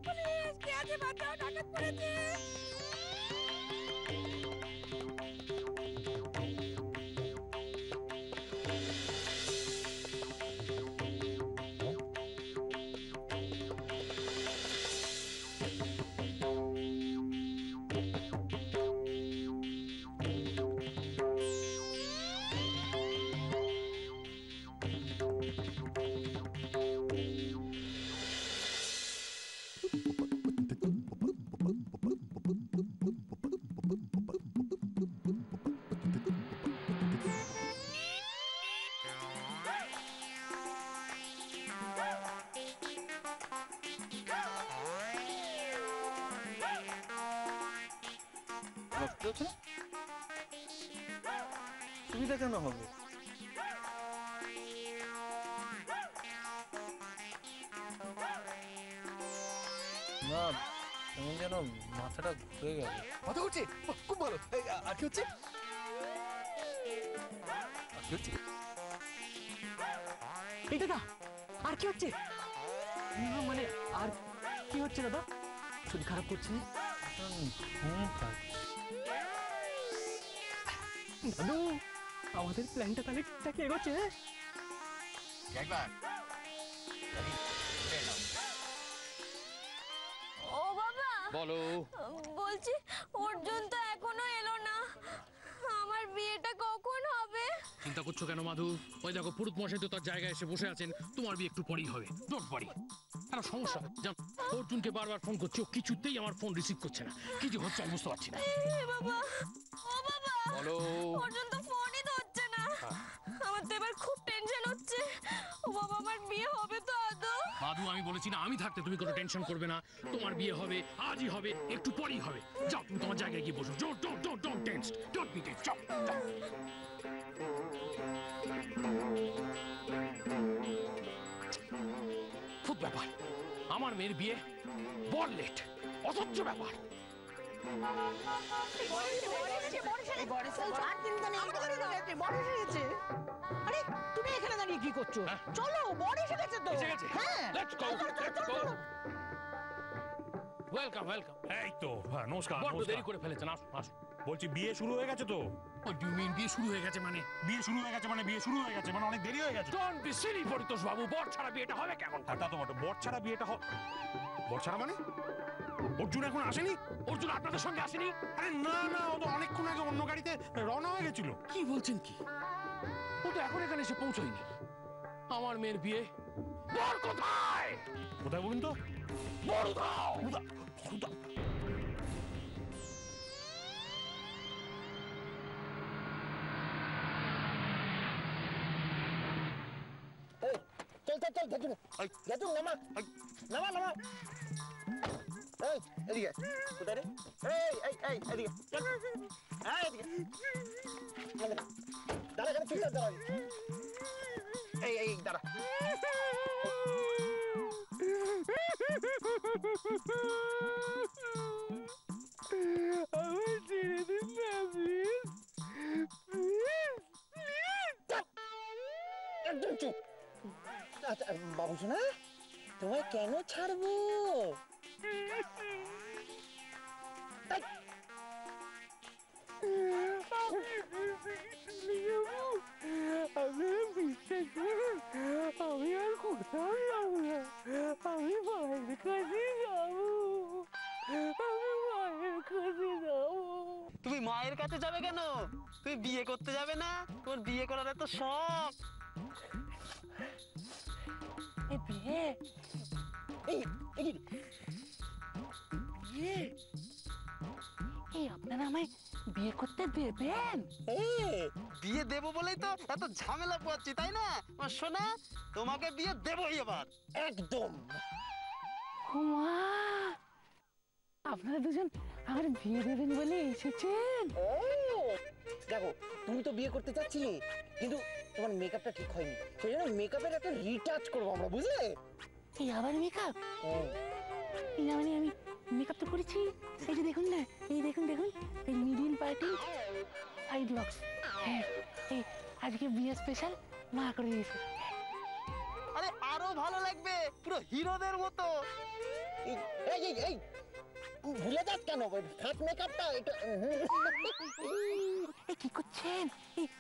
Police কে আছে বাঁচাও, ডাকাত পড়েছে। সুবিধা কেন হবে? না, এমন যেন মাথাটা ঘুরে গেল। মাথা ঘুরছে? খুব ভালো। আর কি হচ্ছে? আর কি হচ্ছে? এই দাদা, আর কি হচ্ছে? মানে আর কি হচ্ছে দাদা? শরীর খারাপ করছে? দাদু, আমাদের প্ল্যানটা তাহলে ঠিকঠাক এগোচ্ছে। ও বাবা, বলো। বলছি অর্জুন তো এখনো এলো না, আমার বিয়েটা কখন হবে? চিন্তা করছো কেন মাধু? ওই দেখো পুরুত মশাই তো তার জায়গায় এসে বসে আছেন। তোমার বিয়ে একটু পরেই হবে, ডোন্ট ওয়ারি। একটা সমস্যা, অর্জুনকে বারবার ফোন করছি, ও কিছুতেই আমার ফোন রিসিভ করছে না। কি যে হচ্ছে আমি বুঝতে পারছি না। বাবা, ও বাবা, বলো। অর্জুন তো ফোনই ধরছে না। আমার তো এবার খুব টেনশন হচ্ছে। ও বাবা, আমার বিয়ে হবে তো আদৌ? মাধু, আমি বলেছি না আমি থাকতে তুমি কোনো টেনশন করবে না। তোমার বিয়ে হবে, আজই হবে, একটু পরেই হবে। যাও তুমি তোমার জায়গায় গিয়ে বসো। Don't tense, don't be tense. যাও যাও। খুব ব্যাপার, আমার মেয়ের বিয়ে বড় লেট, অসহ্য ব্যাপার। আরে তুমি এখানে দাঁড়িয়ে কি করছো? চলো, বড় এসে গেছে তো। হ্যাঁ, let's go, let's go. Welcome welcome. এই তো, হ্যাঁ, নমস্কার। বড় নমস্কার। দেরি করে ফেলেছেন, আসুন আসুন। বলছি বিয়ে শুরু হয়ে গেছে তো? What do you mean বিয়ে শুরু হয়ে গেছে মানে? বিয়ে শুরু হয়ে গেছে মানে বিয়ে শুরু হয়ে গেছে মানে অনেক দেরি হয়ে গেছে। ডোন্ট বি সিলি পরিতোষ বাবু, বর ছাড়া বিয়েটা হবে কেমন? তা তো বটে, বর ছাড়া বিয়েটা বর ছাড়া মানে? অর্জুন এখন আসেনি? অর্জুন আপনাদের সঙ্গে আসেনি? আরে না না, ও তো অনেকক্ষণ আগে অন্য গাড়িতে রওনা হয়ে গেছিল। কি বলছেন কি? ও তো এখন এখানে এসে পৌঁছয়নি। আমার মেয়ের বিয়ে বর কোথায়? কোথায় বলুন তো? বড়দা। চল চল চল, ঘেটু ঘেটু নামা নামা নামা। এই এদিকে, কোথায় রে? এই এই এই এদিকে চল। এই এদিকে দাঁড়া, এখানে চুপচাপ দাঁড়া। এই এই দাঁড়া। আমার ছেড়ে দিন না প্লিজ, একদম চুপ। আচ্ছা বাবু শোনা, তোমায় কেন ছাড়বো? আমি আর কোথাও যাবো না, আমি মায়ের কাছে যাবো, আমি মায়ের কাছে যাবো। তুমি মায়ের কাছে যাবে কেন? তুমি বিয়ে করতে যাবে না? তোমার বিয়ে করার এত শখ। আপনারা আমায় বিয়ে করতে দেবেন? বিয়ে দেবো বলেই তো এত ঝামেলা পোয়াচ্ছি, তাই না? আমার সোনা, তোমাকে বিয়ে দেবই এবার একদম। আপনারা দুজন আমার বিয়ে দেবেন বলে এসেছেন? দেখো, তুমি তো বিয়ে করতে চাচ্ছিলে, কিন্তু তোমার মেকআপটা ঠিক হয়নি, সেই জন্য মেকআপের একটা রিটাচ করবো আমরা, বুঝলে? এই আবার মেকআপ? না মানে আমি মেকআপ তো করেছি, এই যে দেখুন না, এই দেখুন দেখুন, এই মিডিল পার্টি সাইড লক্স। হ্যাঁ, এই আজকে বিয়ে স্পেশাল মা করে দিয়েছে। আরে আরো ভালো লাগবে, পুরো হিরোদের মতো। এই এই এই, এই ভুলে যাস কেন ফ্যাট মেকআপটা? এটা এই কি করছেন?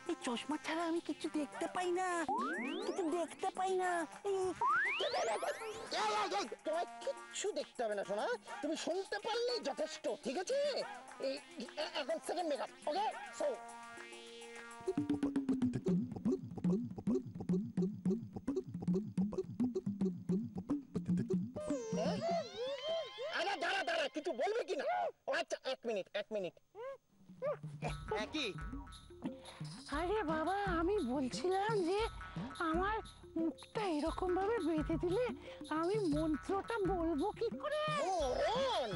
এই চশমা ছাড়া আমি কিছু দেখতে পাই না, কিছু দেখতে পাই না। তোমায় কিচ্ছু দেখতে হবে না সোনা, তুমি শুনতে পারলেই যথেষ্ট, ঠিক আছে? এই এখন সেকেন্ড মেকআপ, ওকে? সো আরে দাঁড়া দাঁড়া, কিছু বলবে কি না? ও আচ্ছা, এক মিনিট। কি? আরে বাবা, আমি বলছিলাম যে আমার মুখটা এরকম ভাবে বেঁধে দিলে আমি মন্ত্রটা বলবো কি করে? ও রন,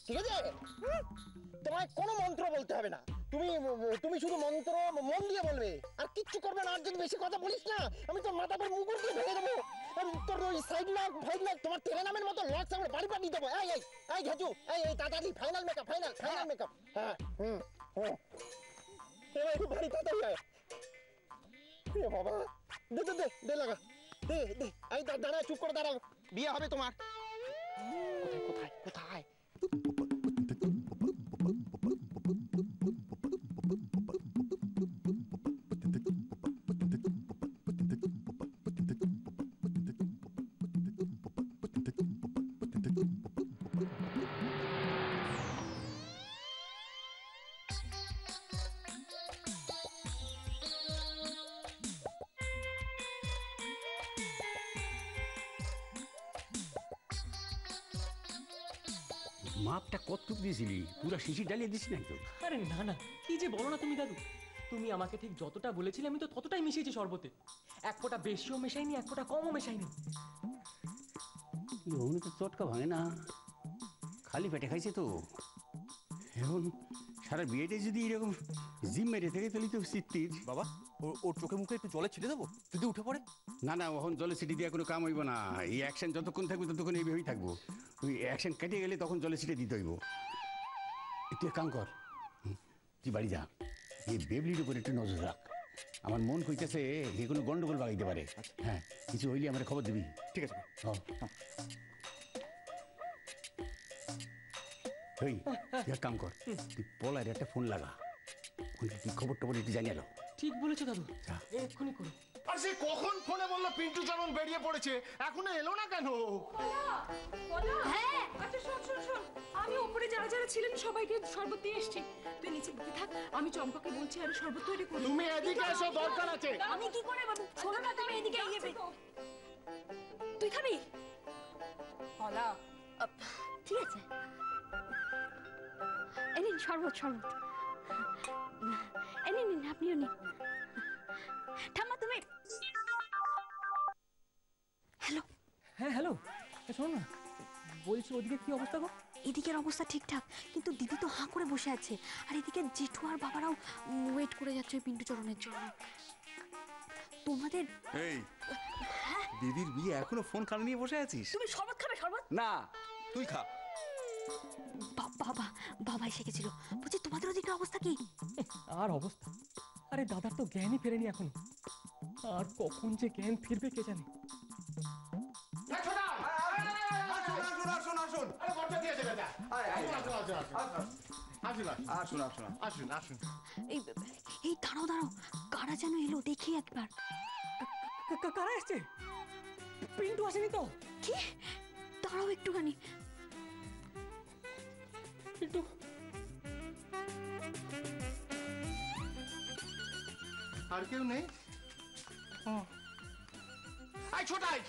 ঠিক আছে, তোমায় কোনো মন্ত্র বলতে হবে না, তুমি শুধু মন্ত্র মন দিয়ে বলবে, আর কিচ্ছু করবে না। আর যদি বেশি কথা বলিস না, আমি তোর মাথা পর মুগুর দিয়ে ভেঙে দেবো। তোর ওই সাইড লক ফাইড লক তোমার তেলে নামের মতো লক সামনে বাড়ি দেবো। এই ঘেটু, এই তাড়াতাড়ি ফাইনাল মেকআপ, ফাইনাল মেকআপ। হ্যাঁ এবার একটু বাড়ি তাড়াতাড়ি আয়। এ বাবা, দে লাগা, দে এই দাঁড়া, চুপ করে দাঁড়াও, বিয়ে হবে তোমার। কোথায়? মাপটা কতটুক দিয়েছিলি? পুরা শিশি ডালিয়ে দিস নাই তো? আরে না না, কি যে বলো না তুমি দাদু। তুমি আমাকে ঠিক যতটা বলেছিলে আমি তো ততটাই মিশিয়েছি শরবতে। এক ফোঁটা বেশিও মেশাইনি, এক ফোঁটা কমও মেশাইনি। অমনি তো চটকা ভাঙে না, খালি পেটে খাইছে তো। এখন সারা বিয়েটাই যদি এরকম জিম মেরে থেকে তাহলে তো সিদ্ধির। বাবা, ওর চোখে মুখে একটু জলে ছিটে দেবো, যদি উঠে পড়ে? না এখন জলে সিটি দিয়ে কোনো কাম হইব না। এই অ্যাকশন যতক্ষণ থাকবে ততক্ষণ এইভাবেই থাকবো। ওই অ্যাকশন কেটে গেলে তখন জলে সিটে দিতে হইব। একটু এক কাম কর, তুই বাড়ি যা, এই বেবলির উপর একটু নজর রাখ। আমার মন কইতেছে যে কোনো গন্ডগোল বাগাইতে পারে। হ্যাঁ, কিছু হইলে আমার খবর দিবি। ঠিক আছে। তুই এক কাম কর, তুই পলার একটা ফোন লাগা, তুই খবর টবর একটু জানিয়ে দাও। ঠিক বলেছো দাদু, এক্ষুনি করো। আর সে কখন ফোনে বললো পিন্টু চরণ বেরিয়ে পড়েছে, এখনো এলো না কেন? হ্যাঁ আচ্ছা শোন, আমি উপরে যারা ছিলেন সবাইকে শরবত দিয়ে এসেছি। তুই নিচে বসে থাক, আমি চম্পাকে বলছি আর শরবত তৈরি করব। তুমি এদিকে এসো, দরকার আছে। আমি কি করে বাবু? শোনো না, তুমি এদিকে এগিয়ে। তুই খাবি? হলা ঠিক আছে, এই নিন শরবত। এই নিন, আপনিও নিন। ঠাম্মা তুমি। হ্যালো। হ্যাঁ হ্যালো, শোনো না, বলছি ওদিকে কি অবস্থা গো? এদিকের অবস্থা ঠিকঠাক, কিন্তু দিদি তো হাঁ করে বসে আছে, আর এদিকে জেঠু আর বাবারাও ওয়েট করে যাচ্ছে ওই পিন্টু চরণের জন্য। তোমাদের এই দিদির বিয়ে এখনো ফোন কানে নিয়ে বসে আছিস? তুমি শরবত খাবে? শরবত না, তুই খা। বাবা এসে গেছিল। বলছি তোমাদের ওদিকের অবস্থা কি? আর অবস্থা, আরে দাদার তো জ্ঞানই ফেরেনি এখনো, আর কখন যে জ্ঞান ফিরবে কে জানে। এই দাঁড়াও, কারা যেন এলো, দেখি একবার। কারা এসছে? পিন্টু আসেনি তো? কি? দাঁড়াও একটুখানি। পিন্টু আর কেউ নেই? এই ছোটাই,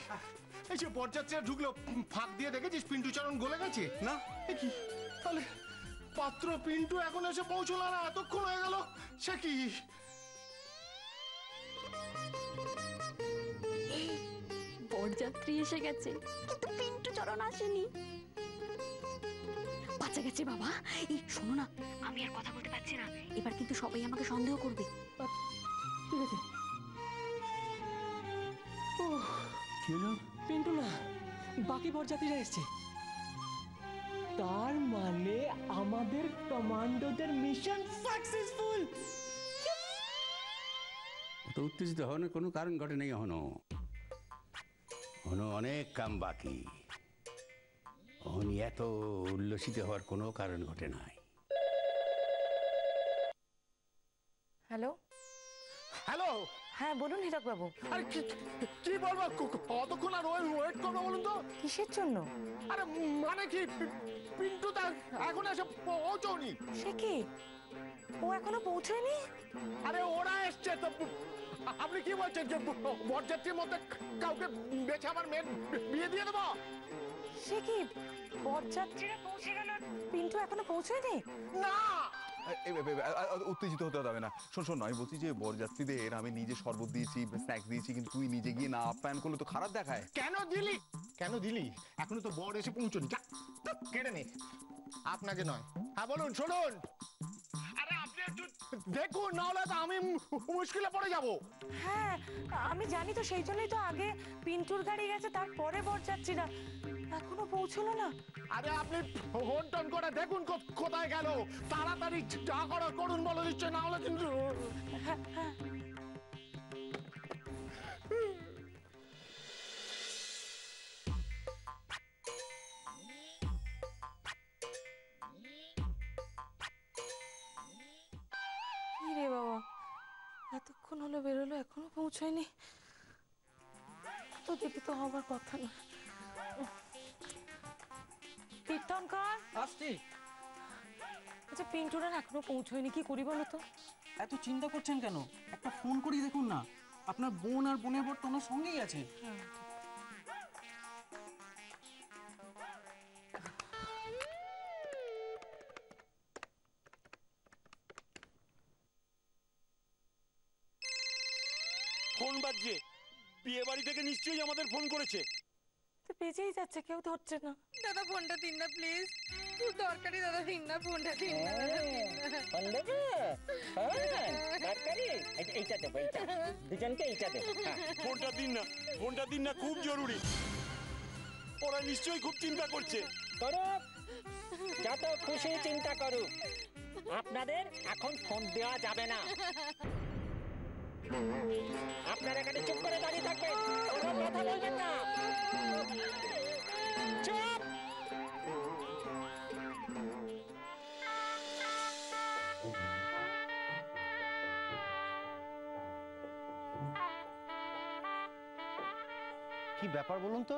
এই যে বরযাত্রীরা ঢুকলো, ফাঁক দিয়ে দেখেছিস পিন্টু চরণ গলে গেছে? না। কি তাহলে পাত্র পিন্টু এখন এসে পৌঁছলো না, এতক্ষণ হয়ে গেল, সে কি? বরযাত্রী এসে গেছে, কিন্তু পিন্টু চরণ আসেনি। বাঁচা গেছে বাবা। এই শোনো না, আমি আর কথা বলতে পারছি না, এবার কিন্তু সবাই আমাকে সন্দেহ করবে। ঠিক আছে। ও কি হলো? পিন্টু না, বাকি বরযাত্রীরা এসছে। তার মানে আমাদের কমান্ডোদের মিশন সাকসেসফুল। অত উত্তেজিত হওয়ার কোনো কারণ ঘটে নেই এখনো। এখনো অনেক কাম বাকি। এত উল্লসিত হওয়ার কোনো কারণ ঘটে নাই। হ্যালো, হ্যালো, হ্যাঁ বলুন হীরক বাবু। আরে কি বলবো, কতক্ষণ আর ওয়েট করবো বলুন তো? কিসের জন্য? আরে মানে কি, পিন্টু তা এখন এসে পৌঁছনি। সে কি, ও এখনো পৌঁছয়নি? আরে ওরা এসছে তো। আপনি কি বলছেন যে বরযাত্রীর মধ্যে কাউকে বেছে আমার মেয়ের বিয়ে দিয়ে দেবো? সে কি, বরযাত্রীরা পৌঁছে গেল, পিন্টু এখনো পৌঁছয়নি? না, উত্তেজিত হতে হবে না। শোন, আমি বলছি যে বরযাত্রীদের আমি নিজে শরবত দিয়েছি, স্ন্যাক্স দিয়েছি, কিন্তু তুই নিজে গিয়ে না আপ্যায়ন করলে তো খারাপ দেখায়। কেন দিলি? এখনো তো বর এসে পৌঁছনি। কেটে নে, আপনাকে নয়। হ্যাঁ বলুন, শুনুন। আরে আপনি একটু দেখুন, না হলে তো আমি মুশকিলে পড়ে যাব। হ্যাঁ আমি জানি তো, সেই জন্যই তো আগে পিন্টুর গাড়ি গেছে, তারপরে বরযাত্রীরা। এখনো পৌঁছলো না? আরে আপনি ফোন টোন করে দেখুন কোথায় গেল। তাড়াতাড়ি যা করার করুন বলে দিচ্ছে, না হলে কিন্তু। হ্যাঁ হ্যাঁ। রে বাবা, এতক্ষণ হলো বেরোলো, এখনো পৌঁছয়নি। তো দেরি তো হবার কথা না। কীর্তনকর আসছি। আচ্ছা, পিন্টুরা এখনো পৌঁছয়নি, কি করি বলো তো? এত চিন্তা করছেন কেন? একটা ফোন করি দেখুন না। আপনার বোন আর বোনের বর তো ওনার সঙ্গেই আছে। ফোন বাজছে, বিয়ে বাড়ি থেকে নিশ্চয়ই আমাদের ফোন করেছে। তো বেজেই যাচ্ছে, কেউ ধরছে না। দাদা ফোনটা দিন না প্লিজ, খুব দরকারি। দাদা দিন না ফোনটা, দিন না। এইটা দেবো, এইটা দুজনকে এইটা দেবো। ফোনটা দিন না, খুব জরুরি। ওরা নিশ্চয়ই খুব চিন্তা করছে। করুক, যত খুশি চিন্তা করুক, আপনাদের এখন ফোন দেওয়া যাবে না। আপনারা এখানে চুপ করে দাঁড়িয়ে থাকবেন, কোনো কথা বলবেন না। চুপ। কি ব্যাপার বলুন তো?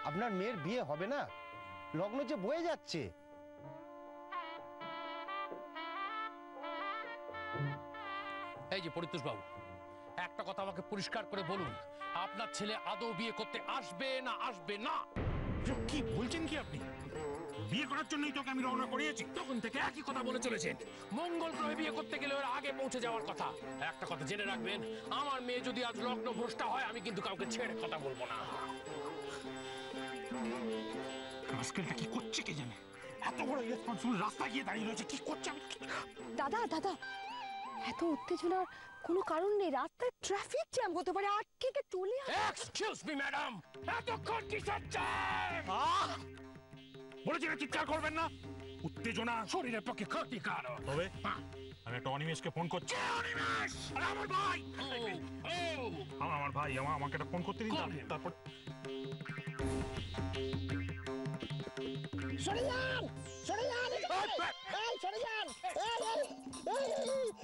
আপনার মেয়ের বিয়ে হবে না? লগ্ন যে বয়ে যাচ্ছে। এই যে পরিতোষ বাবু, একটা কথা আমাকে পরিষ্কার করে বলুন, আপনার ছেলে আদৌ বিয়ে করতে আসবে না আসবে না? কি বলছেন কি আপনি? বিয়ে করার জন্যই তোকে আমি রওনা করিয়েছি। তখন থেকে একই কথা বলে চলেছেন। মঙ্গল গ্রহে বিয়ে করতে গেলে ওর আগে পৌঁছে যাওয়ার কথা। একটা কথা জেনে রাখবেন, আমার মেয়ে যদি আজ লগ্ন ভ্রষ্টা হয়, আমি কিন্তু কাউকে ছেড়ে কথা বলবো না। আজকালটা কি করছে কে জানে? এত বড় রেসপন্সিবল রাস্তায় গিয়ে দাঁড়িয়ে রয়েছে, কি করছে? দাদা দাদা, এত উত্তেজনার কোনো কারণ নেই। রাস্তায় ট্রাফিক জ্যাম হতে পারে, আটকে চলে এক্সকিউজ মি ম্যাডাম, এতক্ষণ কিসের জ্যাম? বলেছি না চিৎকার করবেন না। উত্তেজনা শরীরের পক্ষে ক্ষতিকারক। তবে আমি একটা অনিমেষকে ফোন করছি। অনিমেষ, আরে আমার ভাই। আমার ভাই, আমাকে একটা ফোন করতে দিন, তারপর। সরে যান, সরে যান, এই সরে যান,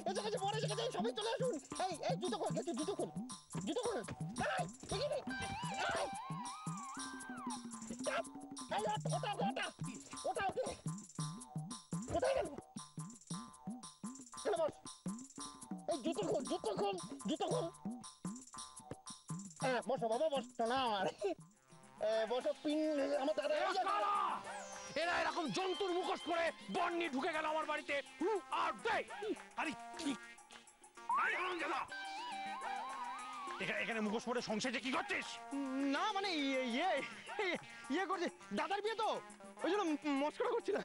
এসে গেছে, বড় এসে গেছে, সবাই চলে আসুন। এই জুতো খোল, জুতো খোল, জুতো খোল। এখানে ওটা কোথায় গেল? বস, এই জুতো খোল, জুতো খোল, জুতো খোল। বসো বাবা, বসতো না আমার। বসো, পিন আমার দাদা। এরা এরকম জন্তুর মুখোশ পরে বন্নি ঢুকে গেল আমার বাড়িতে। হু আর দে? আরে কি, আরে দাদা, এখানে মুখোশ পরে সংসারে কি করছিস? না মানে ইয়ে করছে, দাদার বিয়ে তো, ওই জন্য মস্করা করছিলাম।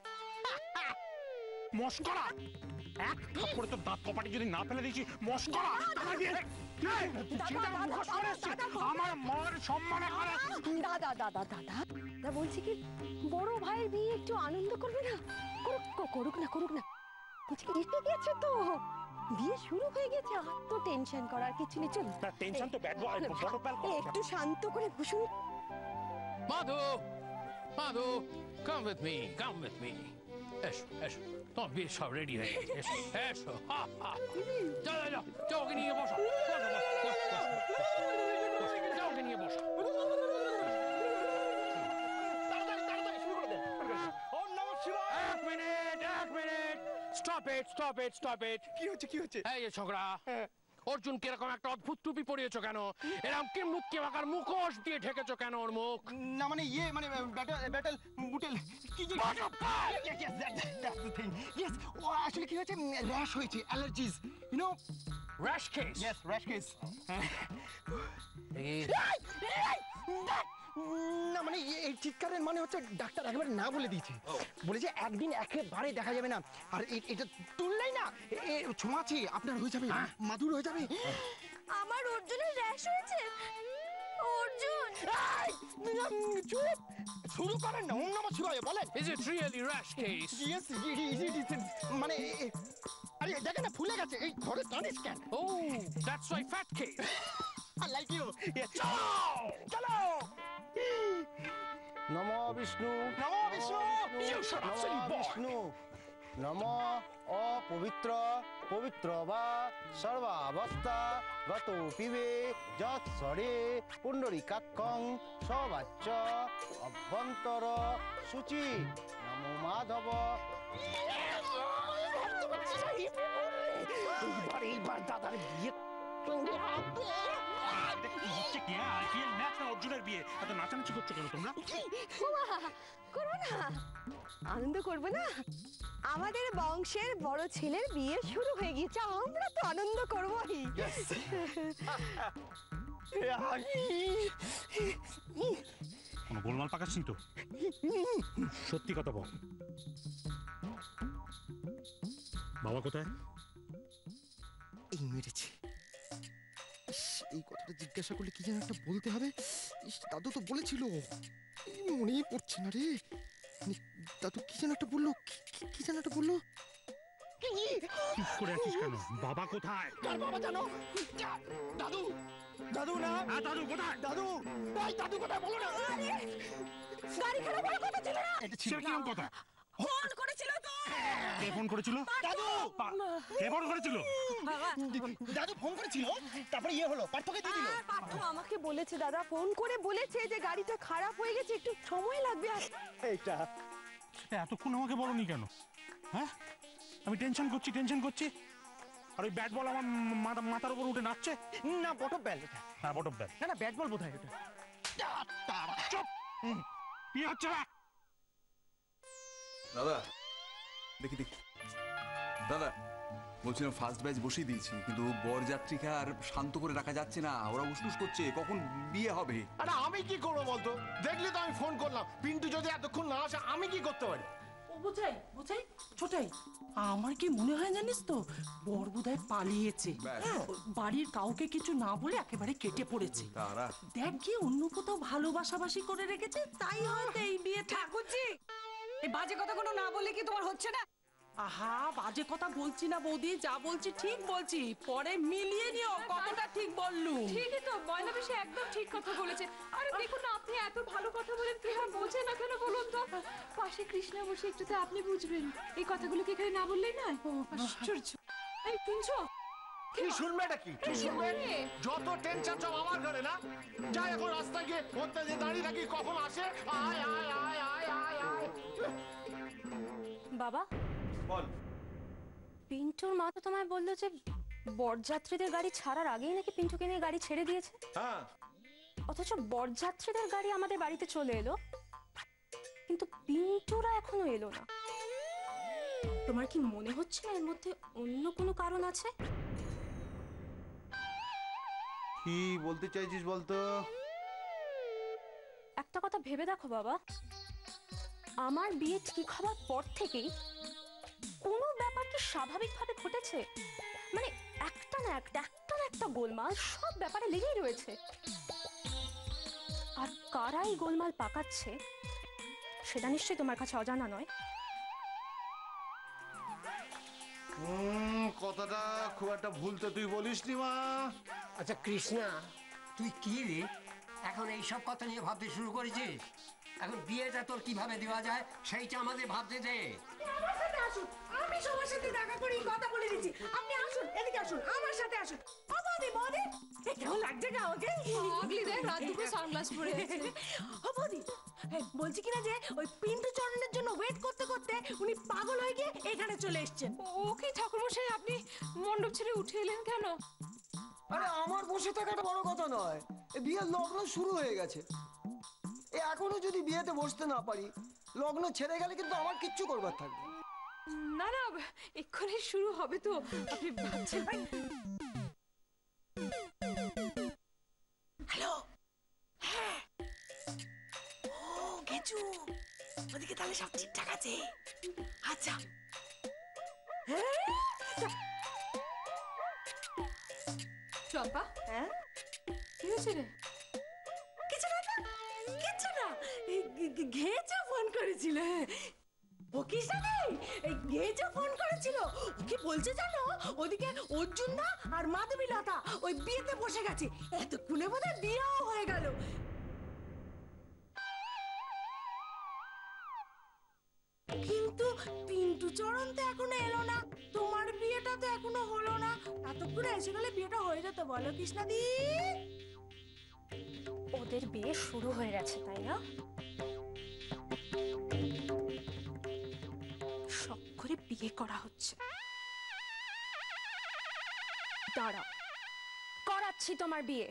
মস্করা? এক থাপ্পড়ে তো দাঁত কপাটি যদি না ফেলে দিয়েছি, মস্করা? আমার মার সম্মান করে। দাদা দাদা দাদা, বলছি কি, বড় ভাইয়ের বিয়ে একটু আনন্দ করবে না? করুক না, করুক না। বলছি কি, এসে গেছে তো, বিয়ে শুরু হয়ে গেছে, আর তো টেনশন করার কিছু নেই। চল না টেনশন তো ব্যাড বয় বড় প্যাল একটু শান্ত করে বসুন। মাধু, মাধু, come with me, come with me. এসো, এসো, তোমার বিয়ে সব রেডি হয়ে গেছে। এসো, এসো, হা, হা। যাও, যাও, যাও, যাও, ওকে নিয়ে বসো। বসো, বসো, বসো, বসো। যাও, ওকে নিয়ে বসো। এক মিনিট, এক minute. Stop it, stop it, stop it. কি হচ্ছে কি হচ্ছে? এই যে ছোকরা, অর্জুন কিরকম একটা অদ্ভুত টুপি পরিয়েছো কেন? এরকম কিমুত কেমাকার মুখোশ দিয়ে ঢেকেছো কেন ওর মুখ? না মানে ইয়ে মানে ব্যাটেল বুটেল কি কি দ্যাটস দ্য থিং। ইয়েস, ও আসলে কি হয়েছে, র‍্যাশ হয়েছে, allergies, you know. Rash case? Yes, rash case. না মানে এই চিৎকারের মানে হচ্ছে ডাক্তার একেবারে না বলে দিয়েছে, বলেছে একদিন একেবারে দেখা যাবে না, আর এটা তুললেই না ছোঁয়াছে আপনার হয়ে যাবে, মাধুর হয়ে যাবে। আমার অর্জুনের র্যাশ হয়েছে। অর্জুন চুপ, শুরু করেন না, অন্য আমার শিবায় বলেন। Is it really rash case? Yes, it is, মানে আরে দেখেন না ফুলে গেছে, এই ধরে টানিস কেন? Oh, that's why fat case. I like you. চলো, চলো। নমো বিষ্ণু, নমো Vishnu. You shut up, silly Namo boy. Vishnu, নমো অপবিত্র পবিত্র বা সর্বাবস্থা গত পিবে যৎসরে পুণ্ডরীকাক্ষং সবাচ্য অভ্যন্তর সূচি নমো মাধব। এইবার দাদার বিয়ে অর্জুনের বিয়ে, এত নাচানাচি করছো কেন তোমরা? করবো না, আনন্দ করবো না? আমাদের বংশের বড় ছেলের বিয়ে শুরু হয়ে গিয়েছে, আমরা তো আনন্দ করবোই। কোনো গোলমাল পাকাচ্ছি তো? সত্যি কথা বল, বাবা কোথায়? এই মেরেছে। এই কথাটা জিজ্ঞাসা করলে কি যেন একটা বলতে হবে, দাদু তো বলেছিল, মনেই পড়ছে না রে। দাদু কি যেন একটা বললো, কি যেন একটা বললো। চুপ করে আছিস কেন? বাবা কোথায়? কার বাবা জানো? দাদু, দাদু না। দাদু কোথায়? দাদু, এই দাদু কোথায় বলো না। গাড়ি খারাপ হওয়ার কথা ছিল না? এটা ছিল কিরকম কথা? ফোন করেছিল তো। কে ফোন করেছিল? দাদু, কে ফোন করেছিল? দাদু ফোন করেছিল, তারপরে ইয়ে হলো, পার্থকে দিয়ে দিল। পার্থ আমাকে বলেছে, দাদা ফোন করে বলেছে যে গাড়িটা খারাপ হয়ে গেছে, একটু সময় লাগবে। এইটা এতক্ষণ আমাকে বলনি কেন? হ্যাঁ, আমি টেনশন করছি, আর ওই ব্যাট বল আমার মাথার উপর উঠে নাচছে। না বটম ব্যাল। হ্যাঁ বটম ব্যাট। না না ব্যাট বল বোধহয় ওটা। চুপ, কি হচ্ছে? দাদা দেখি দেখি, দাদা বলছিলাম ফার্স্ট ব্যাচ বসিয়ে দিয়েছি, কিন্তু বরযাত্রীকে আর শান্ত করে রাখা যাচ্ছে না, ওরা উসলুস করছে, কখন বিয়ে হবে? আরে আমি কি করবো বলতো, দেখলি তো আমি ফোন করলাম, পিন্টু যদি এতক্ষণ না আসে আমি কি করতে পারি? বোঝাই বোঝাই ছোটাই, আমার কি মনে হয় জানিস তো, বর বোধহয় পালিয়েছে, বাড়ির কাউকে কিছু না বলে একেবারে কেটে পড়েছে। দেখ গিয়ে অন্য কোথাও ভালোবাসাবাসি করে রেখেছে, তাই হয়তো এই বিয়ে। ঠাকুরজি, এই বাজে কথাগুলো না বলে কি তোমার হচ্ছে না? আহা, বাজে কথা বলছি না বৌদি, যা বলছি ঠিক বলছি, পরে মিলিয়ে নিও কতটা ঠিক বললু। ঠিকই তো, ময়না বেশি একদম ঠিক কথা বলেছে। আরে দেখুন না, আপনি এত ভালো কথা বলেন, কেউ বোঝে না কেন বলুন তো? পাশে কৃষ্ণা বসে একটু তো আপনি বুঝবেন, এই কথাগুলো কি এখানে না বললেই নয়? আশ্চর্য। এই শুনছো? কি শুনবে এটা কি? কি শুনবে? যত টেনশন সব আমার ঘরে না। যাই এখন রাস্তায় গিয়ে ওতে যে দাঁড়িয়ে থাকি, কখন আসে? আয় আয় আয় আয় আয় আয়। বাবা বল। পিন্টুর মা তো তোমায় বললো যে বরযাত্রীদের গাড়ি ছাড়ার আগেই নাকি পিন্টুকে নিয়ে গাড়ি ছেড়ে দিয়েছে। হ্যাঁ। অথচ বরযাত্রীদের গাড়ি আমাদের বাড়িতে চলে এলো, কিন্তু পিন্টুরা এখনো এলো না। তোমার কি মনে হচ্ছে না এর মধ্যে অন্য কোনো কারণ আছে? কি বলতে চাইছিস বলতো? একটা কথা ভেবে দেখো বাবা, আমার বিয়ে ঠিক হওয়ার পর থেকেই কোনো ব্যাপার কি স্বাভাবিকভাবে ঘটেছে? মানে একটা না একটা গোলমাল সব ব্যাপারে লেগেই রয়েছে। আর কারাই গোলমাল পাকাচ্ছে সেটা নিশ্চয়ই তোমার কাছে অজানা নয়। কথাটা খুব একটা ভুল তো তুই বলিস নি মা। আচ্ছা কৃষ্ণা, তুই কি রে এখন এইসব কথা নিয়ে ভাবতে শুরু করেছিস? এখন বিয়েটা তোর কিভাবে দেওয়া যায় সেইটা আমাদের ভাবতে দে। আমার সাথে আসুন, আমি সবার সাথে দেখা করি, কথা বলে দিচ্ছি। আপনি আসুন, এদিকে আসুন, আমার সাথে আসুন। ও বৌদি, বৌদি, কেমন লাগছে গা আমাকে? আগলি দেখ, রাত দুপুর সানগ্লাস পরে আছে। ও বৌদি, বলছি কিনা যে ওই পিন্টু চরণের জন্য ওয়েট করতে করতে উনি পাগল হয়ে গিয়ে এখানে চলে এসেছেন। ও কি ঠাকুরমশাই, আপনি মণ্ডপ ছেড়ে উঠে এলেন কেন? আরে আমার বসে থাকাটা বড় কথা নয়, বিয়ের লগ্ন শুরু হয়ে গেছে। এখনো যদি বিয়েতে বসতে না পারি, লগ্ন ছেড়ে গেলে কিন্তু আমার কিচ্ছু করবার থাকবে না। না, এক্ষুনি শুরু হবে তো, আপনি ভাবছেন? হ্যালো, হ্যাঁ, ও গেছু, ওদিকে তাহলে সব ঠিকঠাক আছে। আচ্ছা, চম্পা, হ্যাঁ কি হয়েছে রে? কিছু না তো, কিছু না, ঘেচা ফোন করেছিল। ও কি জানে, ঘেচা ফোন করেছিল। ও কি বলছে জানো, ওদিকে অর্জুন দা আর মাধবী লতা ওই বিয়েতে বসে গেছে, এতক্ষণে বোধহয় বিয়েও হয়ে গেল। কিন্তু পিন্টু চরণ তো এখনো এলো না, তোমার বিয়েটা তো এখনো হলো না। এতক্ষণে এসে গেলে বিয়েটা হয়ে যেত, বলো কৃষ্ণাদি? ওদের বিয়ে শুরু হয়ে গেছে, তাই না? শখ করে বিয়ে করা হচ্ছে। দাঁড়াও, করাচ্ছি তোমার বিয়ে।